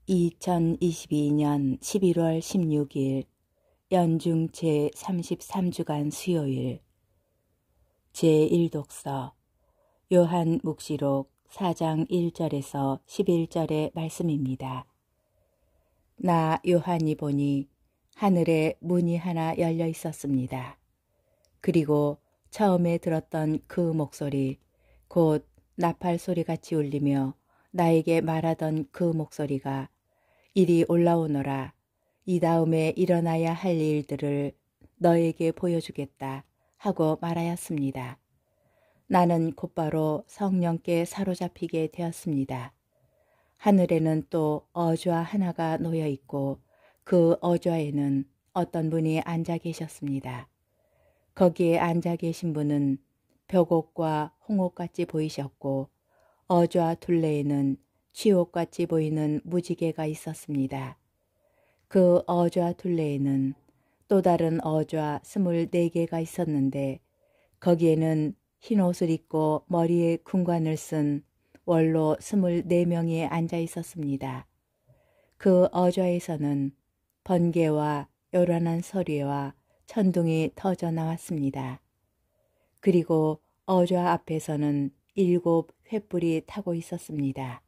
2022년 11월 16일 연중 제33주간 수요일 제1독서 요한 묵시록 4장 1절에서 11절의 말씀입니다. 나 요한이 보니 하늘에 문이 하나 열려 있었습니다. 그리고 처음에 들었던 그 목소리, 곧 나팔 소리같이 울리며 나에게 말하던 그 목소리가 이리 올라오너라. 이 다음에 일어나야 할 일들을 너에게 보여주겠다 하고 말하였습니다. 나는 곧바로 성령께 사로잡히게 되었습니다. 하늘에는 또 어좌 하나가 놓여 있고 그 어좌에는 어떤 분이 앉아 계셨습니다. 거기에 앉아 계신 분은 벽옥과 홍옥같이 보이셨고 어좌 둘레에는 취옥같이 보이는 무지개가 있었습니다. 그 어좌 둘레에는 또 다른 어좌 24개가 있었는데 거기에는 흰 옷을 입고 머리에 군관을 쓴 원로 24명이 앉아 있었습니다. 그 어좌에서는 번개와 요란한 소리와 천둥이 터져 나왔습니다. 그리고 어좌 앞에서는 7 횃불이 타고 있었습니다.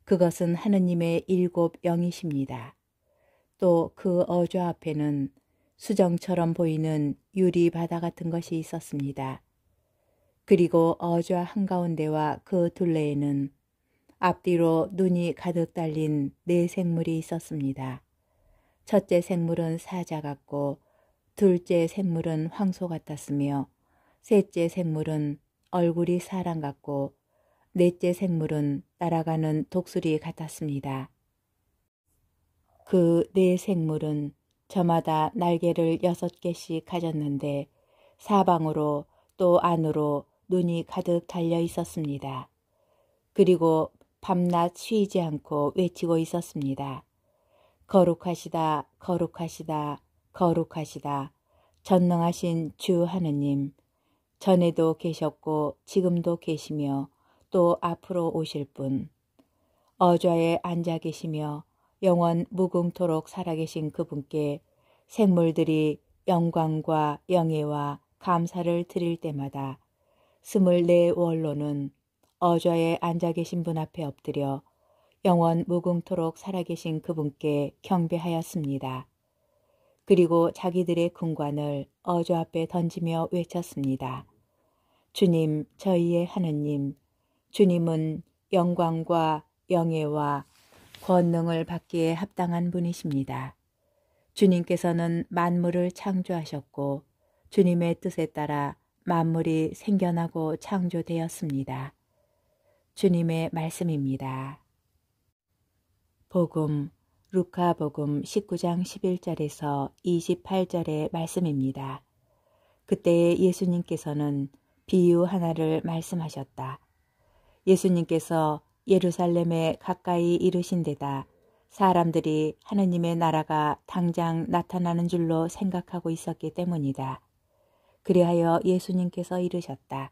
그것은 하느님의 7 영이십니다. 또 그 어좌 앞에는 수정처럼 보이는 유리 바다 같은 것이 있었습니다. 그리고 어좌 한가운데와 그 둘레에는 앞뒤로 눈이 가득 달린 4 생물이 있었습니다. 첫째 생물은 사자 같고 둘째 생물은 황소 같았으며 셋째 생물은 얼굴이 사람 같고 넷째 생물은 날아가는 독수리 같았습니다. 그 4 생물은 저마다 날개를 6개씩 가졌는데 사방으로 또 안으로 눈이 가득 달려 있었습니다. 그리고 밤낮 쉬지 않고 외치고 있었습니다. 거룩하시다, 거룩하시다, 거룩하시다. 전능하신 주 하느님, 전에도 계셨고 지금도 계시며 또 앞으로 오실 분, 어좌에 앉아 계시며 영원 무궁토록 살아계신 그분께 생물들이 영광과 영예와 감사를 드릴 때마다 24 원로는 어좌에 앉아 계신 분 앞에 엎드려 영원 무궁토록 살아계신 그분께 경배하였습니다. 그리고 자기들의 군관을 어좌 앞에 던지며 외쳤습니다. 주님, 저희의 하느님, 주님은 영광과 영예와 권능을 받기에 합당한 분이십니다. 주님께서는 만물을 창조하셨고 주님의 뜻에 따라 만물이 생겨나고 창조되었습니다. 주님의 말씀입니다. 복음, 루카복음 19장 11절에서 28절의 말씀입니다. 그때에 예수님께서는 비유 하나를 말씀하셨다. 예수님께서 예루살렘에 가까이 이르신 데다 사람들이 하느님의 나라가 당장 나타나는 줄로 생각하고 있었기 때문이다. 그리하여 예수님께서 이르셨다.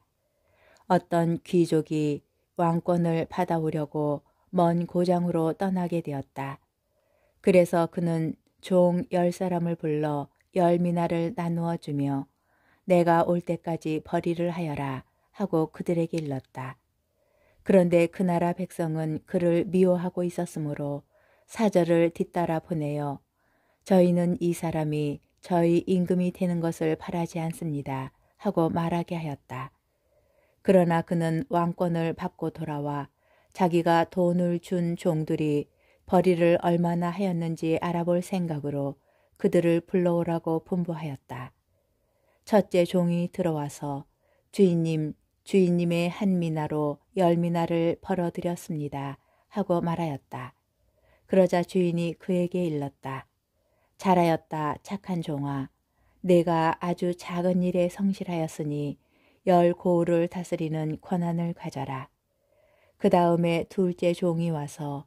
어떤 귀족이 왕권을 받아오려고 먼 고장으로 떠나게 되었다. 그래서 그는 종 10사람을 불러 10미나를 나누어 주며 내가 올 때까지 벌이를 하여라 하고 그들에게 일렀다. 그런데 그 나라 백성은 그를 미워하고 있었으므로 사절을 뒤따라 보내어 저희는 이 사람이 저희 임금이 되는 것을 바라지 않습니다 하고 말하게 하였다. 그러나 그는 왕권을 받고 돌아와 자기가 돈을 준 종들이 벌이를 얼마나 하였는지 알아볼 생각으로 그들을 불러오라고 분부하였다. 첫째 종이 들어와서 주인님, 주인님의 1미나로 10미나를 벌어들였습니다 하고 말하였다. 그러자 주인이 그에게 일렀다. 잘하였다, 착한 종아. 내가 아주 작은 일에 성실하였으니 10 고을을 다스리는 권한을 가져라. 그 다음에 둘째 종이 와서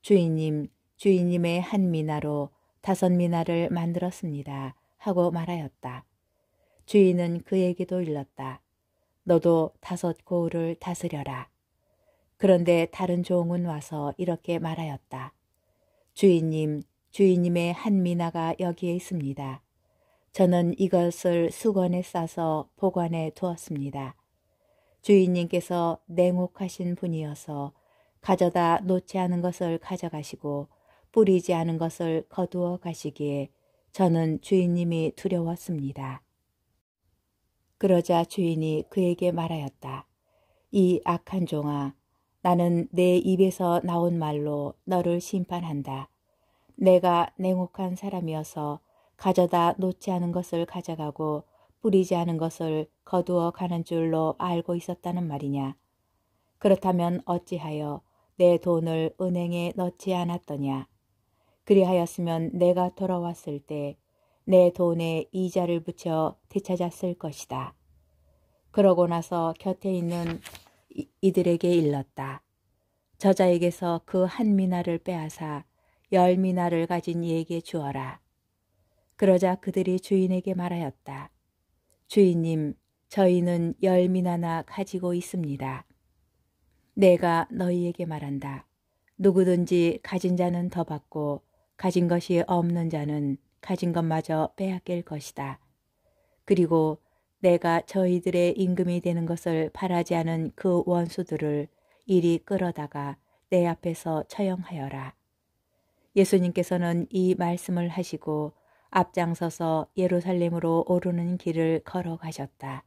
주인님, 주인님의 1미나로 5미나를 만들었습니다 하고 말하였다. 주인은 그에게도 일렀다. 너도 5 고을을 다스려라. 그런데 다른 종은 와서 이렇게 말하였다. 주인님, 주인님의 한 미나가 여기에 있습니다. 저는 이것을 수건에 싸서 보관해 두었습니다. 주인님께서 냉혹하신 분이어서 가져다 놓지 않은 것을 가져가시고 뿌리지 않은 것을 거두어 가시기에 저는 주인님이 두려웠습니다. 그러자 주인이 그에게 말하였다. 이 악한 종아, 나는 내 입에서 나온 말로 너를 심판한다. 내가 냉혹한 사람이어서 가져다 놓지 않은 것을 가져가고 뿌리지 않은 것을 거두어 가는 줄로 알고 있었다는 말이냐. 그렇다면 어찌하여 내 돈을 은행에 넣지 않았더냐. 그리하였으면 내가 돌아왔을 때 내 돈에 이자를 붙여 되찾았을 것이다. 그러고 나서 곁에 있는 이들에게 일렀다. 저자에게서 그 한 미나를 빼앗아 10미나를 가진 이에게 주어라. 그러자 그들이 주인에게 말하였다. 주인님, 저희는 10미나나 가지고 있습니다. 내가 너희에게 말한다. 누구든지 가진 자는 더 받고 가진 것이 없는 자는 가진 것마저 빼앗길 것이다. 그리고 내가 저희들의 임금이 되는 것을 바라지 않은 그 원수들을 이리 끌어다가 내 앞에서 처형하여라. 예수님께서는 이 말씀을 하시고 앞장서서 예루살렘으로 오르는 길을 걸어가셨다.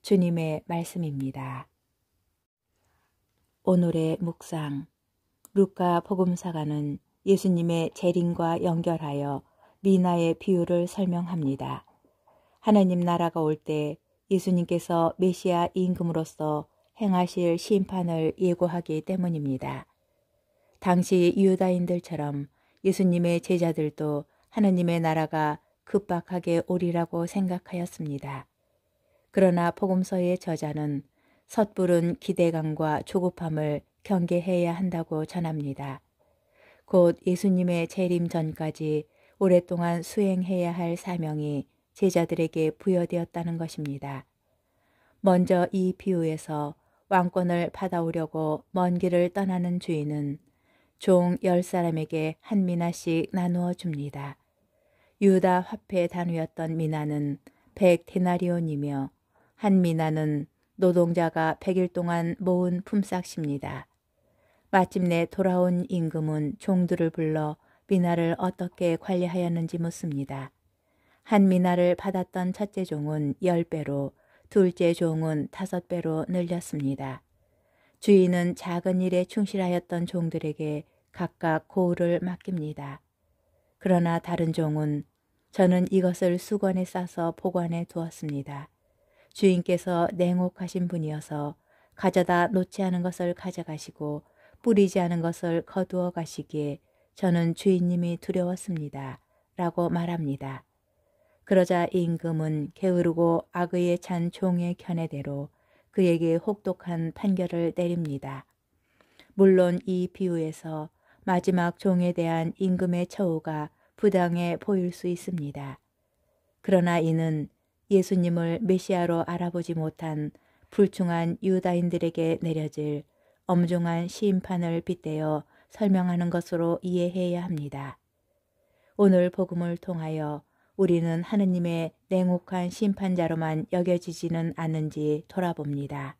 주님의 말씀입니다. 오늘의 묵상. 루카 복음사가는 예수님의 재림과 연결하여 미나의 비유를 설명합니다. 하나님 나라가 올 때 예수님께서 메시아 임금으로서 행하실 심판을 예고하기 때문입니다. 당시 유다인들처럼 예수님의 제자들도 하나님의 나라가 급박하게 오리라고 생각하였습니다. 그러나 복음서의 저자는 섣부른 기대감과 조급함을 경계해야 한다고 전합니다. 곧 예수님의 재림 전까지 오랫동안 수행해야 할 사명이 제자들에게 부여되었다는 것입니다. 먼저 이 비유에서 왕권을 받아오려고 먼 길을 떠나는 주인은 종 10사람에게 한 미나씩 나누어 줍니다. 유다 화폐 단위였던 미나는 100데나리온이며 한 미나는 노동자가 100일 동안 모은 품삯입니다. 마침내 돌아온 임금은 종들을 불러 미나를 어떻게 관리하였는지 묻습니다. 한 미나를 받았던 첫째 종은 10배로, 둘째 종은 5배로 늘렸습니다. 주인은 작은 일에 충실하였던 종들에게 각각 고을을 맡깁니다. 그러나 다른 종은 저는 이것을 수건에 싸서 보관해 두었습니다. 주인께서 냉혹하신 분이어서 가져다 놓지 않은 것을 가져가시고 뿌리지 않은 것을 거두어 가시기에 저는 주인님이 두려웠습니다. 라고 말합니다. 그러자 임금은 게으르고 악의에 찬 종의 견해대로 그에게 혹독한 판결을 내립니다. 물론 이 비유에서 마지막 종에 대한 임금의 처우가 부당해 보일 수 있습니다. 그러나 이는 예수님을 메시아로 알아보지 못한 불충한 유다인들에게 내려질 엄중한 심판을 빗대어 설명하는 것으로 이해해야 합니다. 오늘 복음을 통하여 우리는 하느님의 냉혹한 심판자로만 여겨지지는 않는지 돌아봅니다.